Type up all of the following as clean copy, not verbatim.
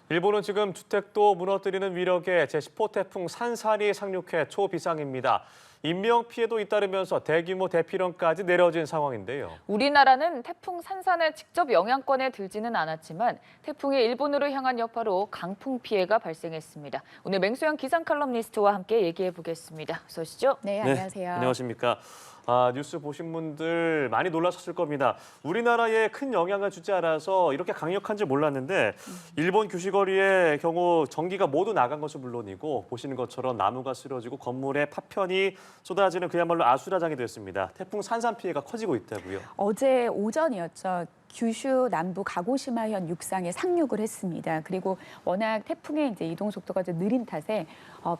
일본은 지금 주택도 무너뜨리는 위력의 제10호 태풍 산산이 상륙해 초비상입니다. 인명피해도 잇따르면서 대규모 대피령까지 내려진 상황인데요. 우리나라는 태풍 산산의 직접 영향권에 들지는 않았지만 태풍이 일본으로 향한 여파로 강풍 피해가 발생했습니다. 오늘 맹수영 기상 칼럼니스트와 함께 얘기해 보겠습니다. 어서 오시죠. 네, 안녕하세요. 안녕하십니까. 뉴스 보신 분들 많이 놀라셨을 겁니다. 우리나라에 큰 영향을 주지 않아서 이렇게 강력한지 몰랐는데 일본 규시거리의 경우 전기가 모두 나간 것은 물론이고 보시는 것처럼 나무가 쓰러지고 건물에 파편이 쏟아지는 그야말로 아수라장이 됐습니다. 태풍 산산 피해가 커지고 있다고요. 어제 오전이었죠. 규슈 남부 가고시마현 육상에 상륙을 했습니다. 그리고 워낙 태풍의 이동 속도가 좀 느린 탓에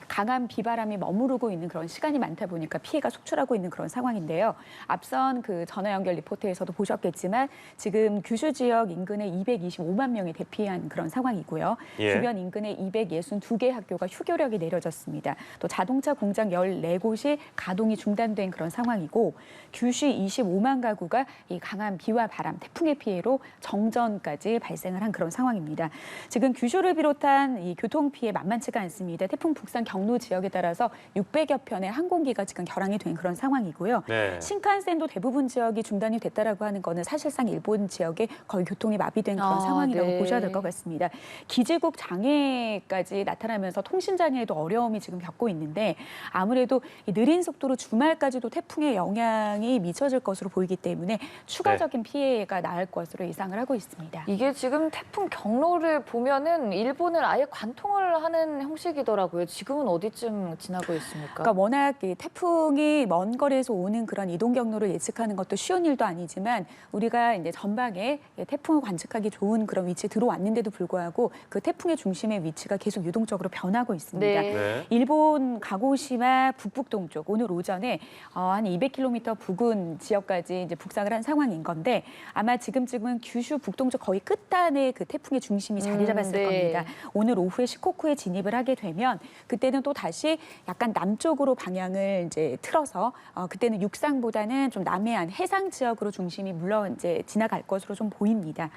강한 비바람이 머무르고 있는 그런 시간이 많다 보니까 피해가 속출하고 있는 그런 상황인데요. 앞선 그 전화 연결 리포트에서도 보셨겠지만 지금 규슈 지역 인근에 225만 명이 대피한 그런 상황이고요. 주변 인근에 262개 학교가 휴교력이 내려졌습니다. 또 자동차 공장 14곳이 가동이 중단된 그런 상황이고 규슈 25만 가구가 이 강한 비와 바람, 태풍의 피해로 정전까지 발생을 한 그런 상황입니다. 지금 규슈를 비롯한 이 교통 피해 만만치가 않습니다. 태풍 북상 경로 지역에 따라서 600여 편의 항공기가 지금 결항이 된 그런 상황이고요. 신칸센도 대부분 지역이 중단이 됐다라고 하는 거는 사실상 일본 지역에 거의 교통이 마비된 그런 상황이라고 보셔야 될 것 같습니다. 기지국 장애까지 나타나면서 통신 장애에도 어려움이 지금 겪고 있는데 아무래도 이 느린 속도로 주말까지도 태풍의 영향이 미쳐질 것으로 보이기 때문에 추가적인 피해가 나을 것으로 예상을 하고 있습니다. 이게 지금 태풍 경로를 보면은 일본을 아예 관통을 하는 형식이더라고요. 지금은 어디쯤 지나고 있습니까? 그러니까 워낙 이 태풍이 먼 거리에서 오는 그런 이동 경로를 예측하는 것도 쉬운 일도 아니지만 우리가 이제 전방에 태풍을 관측하기 좋은 그런 위치에 들어왔는데도 불구하고 그 태풍의 중심의 위치가 계속 유동적으로 변하고 있습니다. 일본 가고시마 북북동쪽 오늘 오전에 한 200km 부근 지역까지 이제 북상을 한 상황인 건데 아마 지금쯤은 규슈 북동쪽 거의 끝단에 그 태풍의 중심이 자리 잡았을 겁니다. 오늘 오후에 시코쿠에 진입을 하게 되면 그때는 또 다시 약간 남쪽으로 방향을 이제 틀어서 그때는 육상보다는 좀 남해안 해상 지역으로 중심이 물론 이제 지나갈 것으로 좀 보입니다.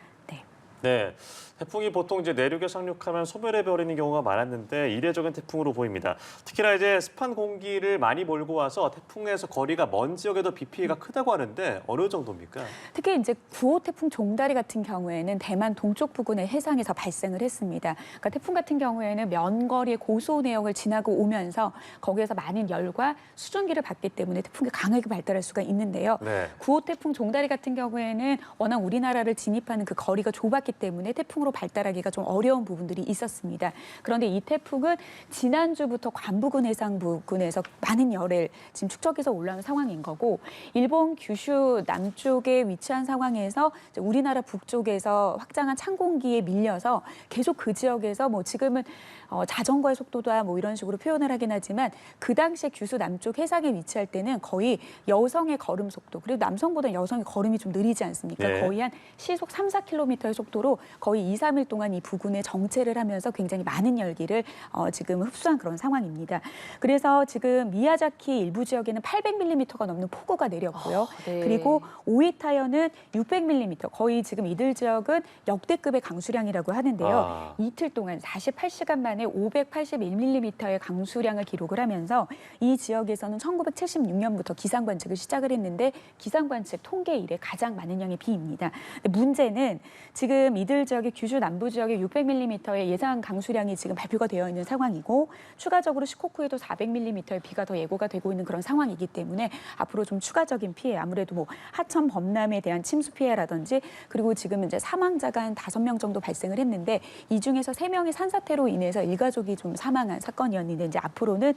네, 태풍이 보통 이제 내륙에 상륙하면 소멸해 버리는 경우가 많았는데 이례적인 태풍으로 보입니다. 특히나 이제 습한 공기를 많이 몰고 와서 태풍에서 거리가 먼 지역에도 비 피해가 크다고 하는데 어느 정도입니까? 특히 이제 9호 태풍 종다리 같은 경우에는 대만 동쪽 부근의 해상에서 발생을 했습니다. 그러니까 태풍 같은 경우에는 면거리의 고소 내역을 지나고 오면서 거기에서 많은 열과 수증기를 받기 때문에 태풍이 강하게 발달할 수가 있는데요. 9호 태풍 종다리 같은 경우에는 워낙 우리나라를 진입하는 그 거리가 좁았기 때문에 태풍으로 발달하기가 좀 어려운 부분들이 있었습니다. 그런데 이 태풍은 지난주부터 관부근 해상 부근에서 많은 열을 지금 축적해서 올라온 상황인 거고 일본 규슈 남쪽에 위치한 상황에서 우리나라 북쪽에서 확장한 찬 공기에 밀려서 계속 그 지역에서 뭐 지금은 자전거의 속도다 뭐 이런 식으로 표현을 하긴 하지만 그 당시에 규슈 남쪽 해상에 위치할 때는 거의 여성의 걸음 속도 그리고 남성보다 여성의 걸음이 좀 느리지 않습니까? 거의 한 시속 3, 4km의 속도로 거의 2, 3일 동안 이 부근에 정체를 하면서 굉장히 많은 열기를 지금 흡수한 그런 상황입니다. 그래서 지금 미야자키 일부 지역에는 800mm가 넘는 폭우가 내렸고요. 그리고 오이타현은 600mm, 거의 지금 이들 지역은 역대급의 강수량이라고 하는데요. 이틀 동안 48시간 만에 581mm의 강수량을 기록을 하면서 이 지역에서는 1976년부터 기상 관측을 시작을 했는데 기상 관측 통계 이래 가장 많은 양의 비입니다. 문제는 지금 이들 지역의 규슈 남부 지역에 600mm의 예상 강수량이 지금 발표가 되어 있는 상황이고 추가적으로 시코쿠에도 400mm의 비가 더 예고가 되고 있는 그런 상황이기 때문에 앞으로 좀 추가적인 피해, 아무래도 뭐 하천 범람에 대한 침수 피해라든지 그리고 지금 이제 사망자가 한 5명 정도 발생을 했는데 이 중에서 3명이 산사태로 인해서 일가족이 좀 사망한 사건이었는데 이제 앞으로는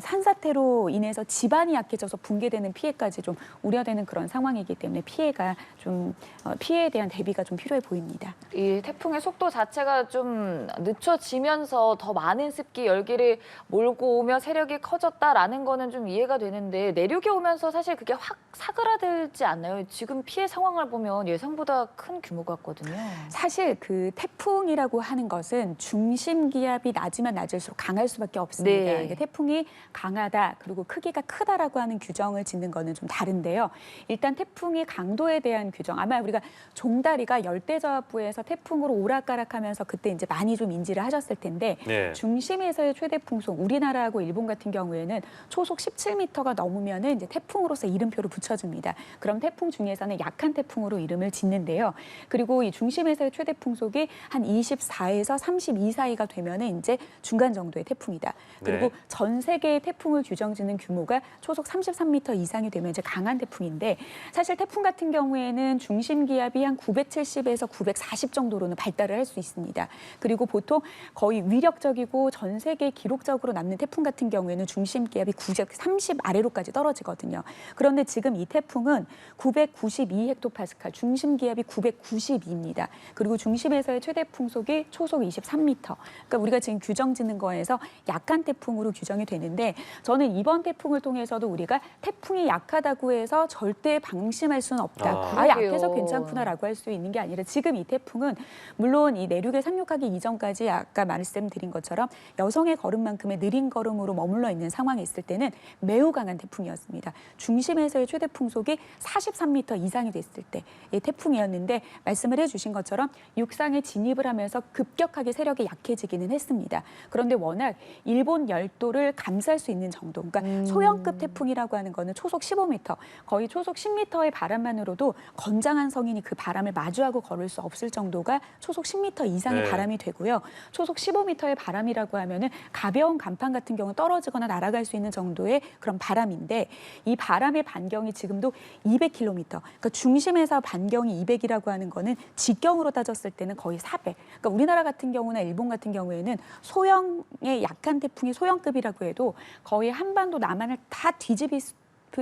산사태로 인해서 집안이 약해져서 붕괴되는 피해까지 좀 우려되는 그런 상황이기 때문에 피해에 대한 대비가 좀 필요해 보입니다. 이 태풍의 속도 자체가 좀 늦춰지면서 더 많은 습기, 열기를 몰고 오며 세력이 커졌다라는 거는 좀 이해가 되는데 내륙에 오면서 사실 그게 확 사그라들지 않나요? 지금 피해 상황을 보면 예상보다 큰 규모 같거든요. 사실 그 태풍이라고 하는 것은 중심 기압이 낮으면 낮을수록 강할 수밖에 없습니다. 그러니까 태풍이 강하다 그리고 크기가 크다라고 하는 규정을 짓는 거는 좀 다른데요. 일단 태풍이 강도에 대한 규정, 아마 우리가 종다리가 열대적 기상청정보부에서 태풍으로 오락가락하면서 그때 이제 많이 좀 인지를 하셨을 텐데 네. 중심에서의 최대 풍속 우리나라하고 일본 같은 경우에는 초속 17m가 넘으면은 이제 태풍으로서 이름표를 붙여줍니다. 그럼 태풍 중에서는 약한 태풍으로 이름을 짓는데요. 그리고 이 중심에서의 최대 풍속이 한 24에서 32 사이가 되면은 이제 중간 정도의 태풍이다. 그리고 네. 전 세계의 태풍을 규정짓는 규모가 초속 33m 이상이 되면 이제 강한 태풍인데 사실 태풍 같은 경우에는 중심 기압이 한 970에서 940 정도로는 발달을 할 수 있습니다. 그리고 보통 거의 위력적이고 전 세계 기록적으로 남는 태풍 같은 경우에는 중심 기압이 930 아래로까지 떨어지거든요. 그런데 지금 이 태풍은 992 헥토파스칼, 중심 기압이 992입니다. 그리고 중심에서의 최대 풍속이 초속 23m. 그러니까 우리가 지금 규정 짓는 거에서 약한 태풍으로 규정이 되는데 저는 이번 태풍을 통해서도 우리가 태풍이 약하다고 해서 절대 방심할 수는 없다. 아. 약해서 괜찮구나라고 할 수 있는 게 아니라 지금 이 태풍은 물론 이 내륙에 상륙하기 이전까지 아까 말씀드린 것처럼 여성의 걸음만큼의 느린 걸음으로 머물러 있는 상황에 있을 때는 매우 강한 태풍이었습니다. 중심에서의 최대 풍속이 43m 이상이 됐을 때 이 태풍이었는데 말씀을 해주신 것처럼 육상에 진입을 하면서 급격하게 세력이 약해지기는 했습니다. 그런데 워낙 일본 열도를 감쌀 수 있는 정도, 그러니까 소형급 태풍이라고 하는 거는 초속 15m, 거의 초속 10m의 바람만으로도 건장한 성인이 그 바람을 마주하고 걸을 수 없을 정도가 초속 10m 이상의 네. 바람이 되고요. 초속 15m의 바람이라고 하면은 가벼운 간판 같은 경우는 떨어지거나 날아갈 수 있는 정도의 그런 바람인데 이 바람의 반경이 지금도 200km, 그러니까 중심에서 반경이 200이라고 하는 거는 직경으로 따졌을 때는 거의 400. 그러니까 우리나라 같은 경우나 일본 같은 경우에는 소형의 약한 태풍이 소형급이라고 해도 거의 한반도 남한을 다 뒤집을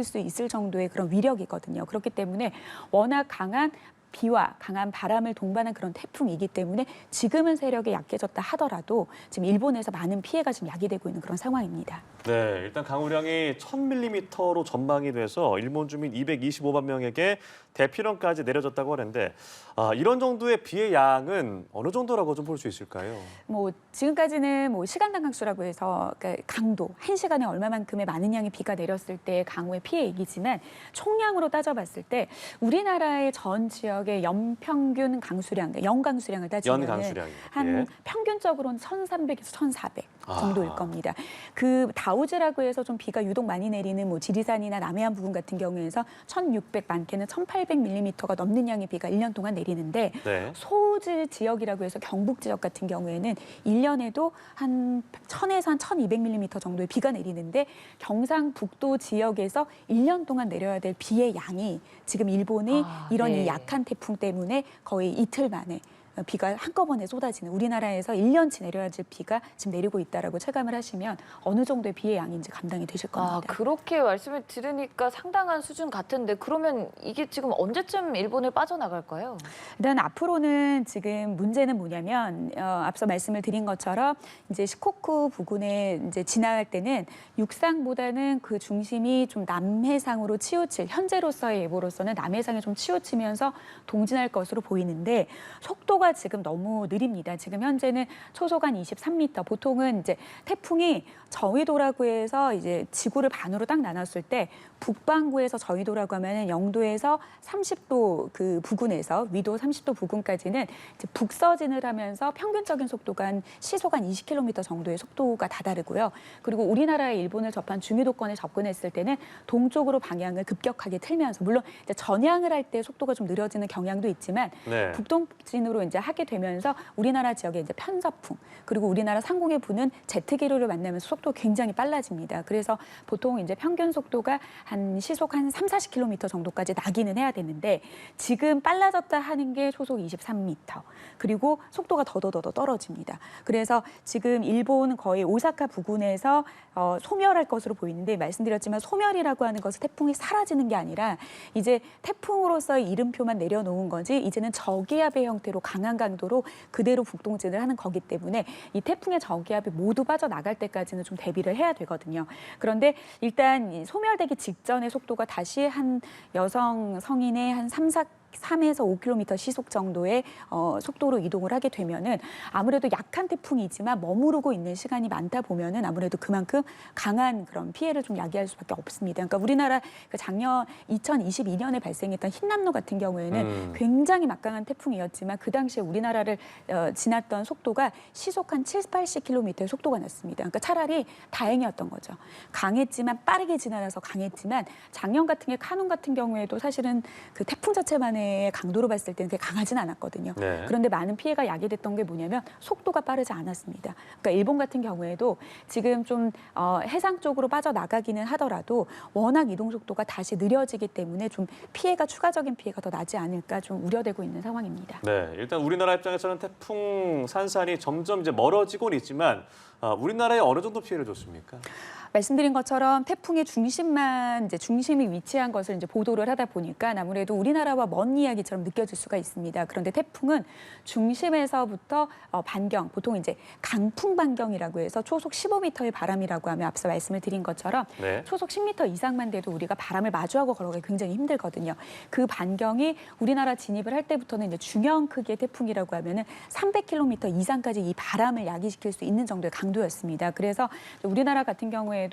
수 있을 정도의 그런 위력이거든요. 그렇기 때문에 워낙 강한 비와 강한 바람을 동반한 그런 태풍이기 때문에 지금은 세력이 약해졌다 하더라도 지금 일본에서 많은 피해가 지금 야기되고 있는 그런 상황입니다. 네, 일단 강우량이 1000mm로 전망이 돼서 일본 주민 225만 명에게 대피령까지 내려졌다고 하는데 이런 정도의 비의 양은 어느 정도라고 좀 볼 수 있을까요? 뭐 지금까지는 뭐 시간당 강수라고 해서 그러니까 강도 1시간에 얼마만큼의 많은 양의 비가 내렸을 때 강우의 피해 얘기지만 총량으로 따져봤을 때 우리나라의 전 지역의 연평균 강수량, 연강수량을 따지면 연강수량이요. 한 예. 평균적으로는 1,300에서 1,400 정도일 아. 겁니다. 그 다우즈라고 해서 좀 비가 유독 많이 내리는 뭐 지리산이나 남해안 부근 같은 경우에서 1,600 많게는 1,800mm가 넘는 양의 비가 1년 동안 내리는데 네. 소우즈 지역이라고 해서 경북 지역 같은 경우에는 1년에도 한 1,000에서 한 1,200mm 정도의 비가 내리는데 경상북도 지역에서 1년 동안 내려야 될 비의 양이 지금 일본이 이런 네. 이 약한 태풍 때문에 거의 이틀 만에 비가 한꺼번에 쏟아지는 우리나라에서 1년치 내려야 될 비가 지금 내리고 있다라고 체감을 하시면 어느 정도의 비의 양인지 감당이 되실 겁니다. 그렇게 말씀을 들으니까 상당한 수준 같은데 그러면 이게 지금 언제쯤 일본을 빠져나갈까요? 일단 앞으로는 지금 문제는 뭐냐면 앞서 말씀을 드린 것처럼 이제 시코쿠 부근에 이제 지나갈 때는 육상보다는 그 중심이 좀 남해상으로 치우칠 현재로서의 예보로서는 남해상에 좀 치우치면서 동진할 것으로 보이는데 속도가 지금 너무 느립니다. 지금 현재는 초속 한 23m. 보통은 이제 태풍이 저위도라고 해서 이제 지구를 반으로 딱 나눴을 때 북반구에서 저위도라고 하면은 영도에서 30도 그 부근에서 위도 30도 부근까지는 이제 북서진을 하면서 평균적인 속도가 한 시속 한 20km 정도의 속도가 다다르고요. 그리고 우리나라의 일본을 접한 중위도권에 접근했을 때는 동쪽으로 방향을 급격하게 틀면서 물론 이제 전향을 할 때 속도가 좀 느려지는 경향도 있지만 네. 북동진으로 이제 하게 되면서 우리나라 지역에 이제 편서풍 그리고 우리나라 상공에 부는 제트기류를 만나면서 속도가 굉장히 빨라집니다. 그래서 보통 이제 평균 속도가 한 시속 한 30-40km 정도까지 나기는 해야 되는데 지금 빨라졌다 하는 게 초속 23m. 그리고 속도가 더더더 떨어집니다. 그래서 지금 일본 거의 오사카 부근에서 소멸할 것으로 보이는데 말씀드렸지만 소멸이라고 하는 것은 태풍이 사라지는 게 아니라 이제 태풍으로서의 이름표만 내려놓은 거지 이제는 저기압의 형태로 강한 강도로 그대로 북동진을 하는 거기 때문에 이 태풍의 저기압이 모두 빠져나갈 때까지는 좀 대비를 해야 되거든요. 그런데 일단 이 소멸되기 직전의 속도가 다시 한 여성 성인의 한 3, 4 3에서 5km 시속 정도의 속도로 이동을 하게 되면은 아무래도 약한 태풍이지만 머무르고 있는 시간이 많다 보면은 아무래도 그만큼 강한 그런 피해를 좀 야기할 수밖에 없습니다. 그러니까 우리나라 그 작년 2022년에 발생했던 흰남노 같은 경우에는 굉장히 막강한 태풍이었지만 그 당시에 우리나라를 지났던 속도가 시속 한 80km의 속도가 났습니다. 그러니까 차라리 다행이었던 거죠. 강했지만 빠르게 지나가서 강했지만 작년 같은 게 카눈 같은 경우에도 사실은 그 태풍 자체만의 강도로 봤을 때는 그렇게 강하진 않았거든요. 네. 그런데 많은 피해가 야기됐던 게 뭐냐면 속도가 빠르지 않았습니다. 그러니까 일본 같은 경우에도 지금 좀 해상 쪽으로 빠져나가기는 하더라도 워낙 이동 속도가 다시 느려지기 때문에 좀 피해가 추가적인 피해가 더 나지 않을까 좀 우려되고 있는 상황입니다. 네, 일단 우리나라 입장에서는 태풍 산산이 점점 이제 멀어지고는 있지만 우리나라에 어느 정도 피해를 줬습니까? 말씀드린 것처럼 태풍의 중심이 위치한 것을 이제 보도를 하다 보니까 아무래도 우리나라와 먼 이야기처럼 느껴질 수가 있습니다. 그런데 태풍은 중심에서부터 반경, 보통 이제 강풍 반경이라고 해서 초속 15m의 바람이라고 하면 앞서 말씀을 드린 것처럼 네. 초속 10m 이상만 돼도 우리가 바람을 마주하고 걸어가기 굉장히 힘들거든요. 그 반경이 우리나라 진입을 할 때부터는 이제 중형 크기의 태풍이라고 하면은 300km 이상까지 이 바람을 야기시킬 수 있는 정도의 강도였습니다. 그래서 우리나라 같은 경우에도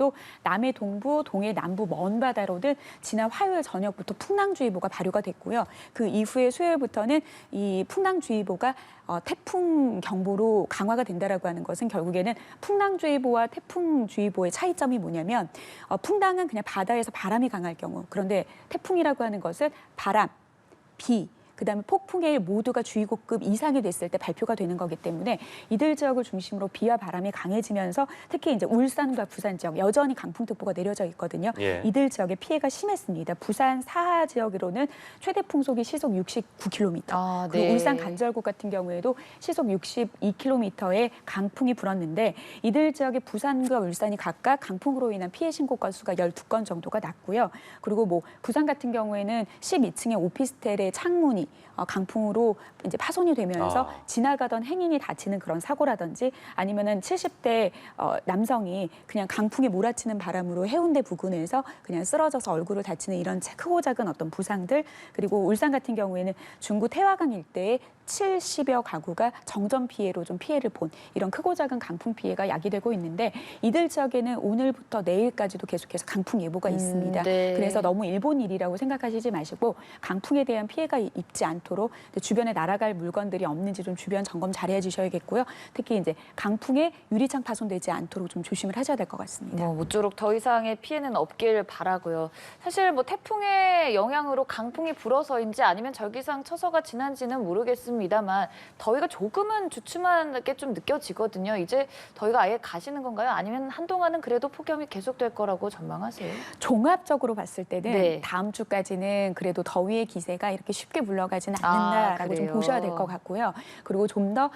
남해 동부, 동해 남부 먼 바다로는 지난 화요일 저녁부터 풍랑주의보가 발효가 됐고요. 그 이후에 수요일부터는 이 풍랑주의보가 태풍 경보로 강화가 된다라고 하는 것은 결국에는 풍랑주의보와 태풍주의보의 차이점이 뭐냐면 풍랑은 그냥 바다에서 바람이 강할 경우, 그런데 태풍이라고 하는 것은 바람, 비, 그다음에 폭풍의 일 모두가 주의고급 이상이 됐을 때 발표가 되는 거기 때문에 이들 지역을 중심으로 비와 바람이 강해지면서 특히 이제 울산과 부산 지역 여전히 강풍특보가 내려져 있거든요. 예. 이들 지역의 피해가 심했습니다. 부산 사하 지역으로는 최대 풍속이 시속 69km. 아, 그리고 네. 울산 간절곶 같은 경우에도 시속 62km의 강풍이 불었는데 이들 지역의 부산과 울산이 각각 강풍으로 인한 피해 신고 건수가 12건 정도가 났고요. 그리고 뭐 부산 같은 경우에는 12층의 오피스텔의 창문이 강풍으로 이제 파손이 되면서 지나가던 행인이 다치는 그런 사고라든지 아니면은 70대 남성이 그냥 강풍에 몰아치는 바람으로 해운대 부근에서 그냥 쓰러져서 얼굴을 다치는 이런 크고 작은 어떤 부상들, 그리고 울산 같은 경우에는 중구 태화강 일대에 70여 가구가 정전 피해로 좀 피해를 본 이런 크고 작은 강풍 피해가 야기되고 있는데 이들 지역에는 오늘부터 내일까지도 계속해서 강풍 예보가 있습니다. 네. 그래서 너무 일본 일이라고 생각하시지 마시고 강풍에 대한 피해가 입지 않도록 주변에 날아갈 물건들이 없는지 좀 주변 점검 잘 해주셔야겠고요. 특히 이제 강풍에 유리창 파손되지 않도록 좀 조심을 하셔야 될 것 같습니다. 뭐 모쪼록 더 이상의 피해는 없길 바라고요. 사실 뭐 태풍의 영향으로 강풍이 불어서인지 아니면 절기상 처서가 지난지는 모르겠습니다만 더위가 조금은 주춤하게 좀 느껴지거든요. 이제 더위가 아예 가시는 건가요? 아니면 한동안은 그래도 폭염이 계속될 거라고 전망하세요? 종합적으로 봤을 때는 네. 다음 주까지는 그래도 더위의 기세가 이렇게 쉽게 물러가지는 아, 않는다라고 좀 그래요? 보셔야 될 것 같고요. 그리고 좀 더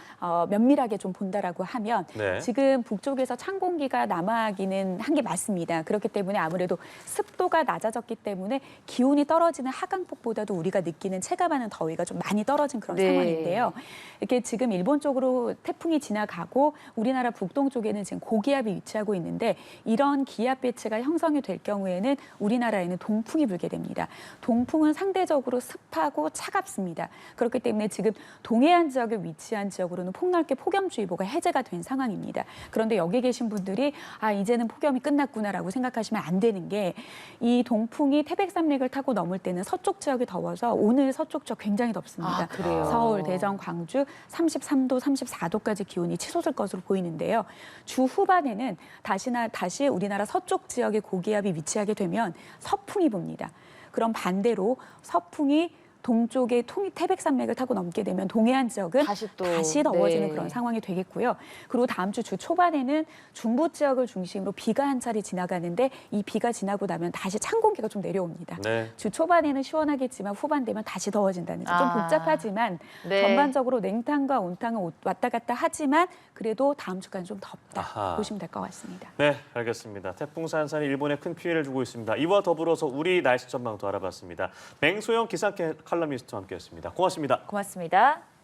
면밀하게 좀 본다라고 하면 네. 지금 북쪽에서 찬 공기가 남아하기는 한 게 맞습니다. 그렇기 때문에 아무래도 습도가 낮아졌기 때문에 기온이 떨어지는 하강폭보다도 우리가 느끼는 체감하는 더위가 좀 많이 떨어진 그런 네. 상황인데요. 이렇게 지금 일본 쪽으로 태풍이 지나가고 우리나라 북동 쪽에는 지금 고기압이 위치하고 있는데 이런 기압 배치가 형성이 될 경우에는 우리나라에는 동풍이 불게 됩니다. 동풍은 상대적으로 습하고 차갑습니다. 그렇기 때문에 지금 동해안 지역에 위치한 지역으로는 폭넓게 폭염주의보가 해제가 된 상황입니다. 그런데 여기 계신 분들이 이제는 폭염이 끝났구나라고 생각하시면 안 되는 게 이 동풍이 태백산맥을 타고 넘을 때는 서쪽 지역이 더워서 오늘 서쪽 지역 굉장히 덥습니다. 아, 그래요? 서울, 대전, 광주 33도, 34도까지 기온이 치솟을 것으로 보이는데요. 주 후반에는 다시 우리나라 서쪽 지역에 고기압이 위치하게 되면 서풍이 붑니다. 그럼 반대로 서풍이 동쪽의 태백산맥을 타고 넘게 되면 동해안 지역은 다시 더워지는 네. 그런 상황이 되겠고요. 그리고 다음 주 초반에는 중부 지역을 중심으로 비가 한 차례 지나가는데 이 비가 지나고 나면 다시 찬 공기가 좀 내려옵니다. 네. 주 초반에는 시원하겠지만 후반 되면 다시 더워진다는 점. 좀 복잡하지만 네. 전반적으로 냉탕과 온탕은 왔다 갔다 하지만 그래도 다음 주까지 좀 덥다 아하. 보시면 될 것 같습니다. 네, 알겠습니다. 태풍 산산이 일본에 큰 피해를 주고 있습니다. 이와 더불어서 우리 날씨 전망도 알아봤습니다. 맹소영 기상 칼럼니스트와 함께했습니다. 고맙습니다. 고맙습니다.